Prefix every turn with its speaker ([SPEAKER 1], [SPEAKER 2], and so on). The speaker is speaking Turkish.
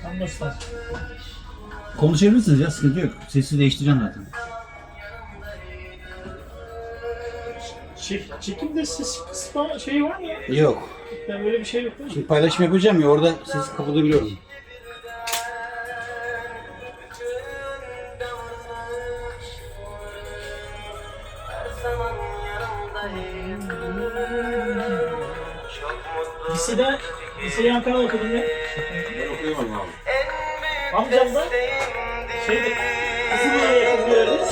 [SPEAKER 1] Anlaştılar.
[SPEAKER 2] Konuşabilirsiniz ya, sıkıntı yok. Sesi değiştireceğim zaten.
[SPEAKER 1] Çekimde ses kısma şeyi var mı ya?
[SPEAKER 2] Yok.
[SPEAKER 1] Ben böyle bir şey yok değil mi?
[SPEAKER 2] Şimdi paylaşım yapacağım ya, orada sesi kapatabiliyorum.
[SPEAKER 1] Liseyi Ankara'da okudum ya.
[SPEAKER 2] Ben okuyamadım abi.
[SPEAKER 1] Amcam da şeyde, kızımla yakın bir yerde.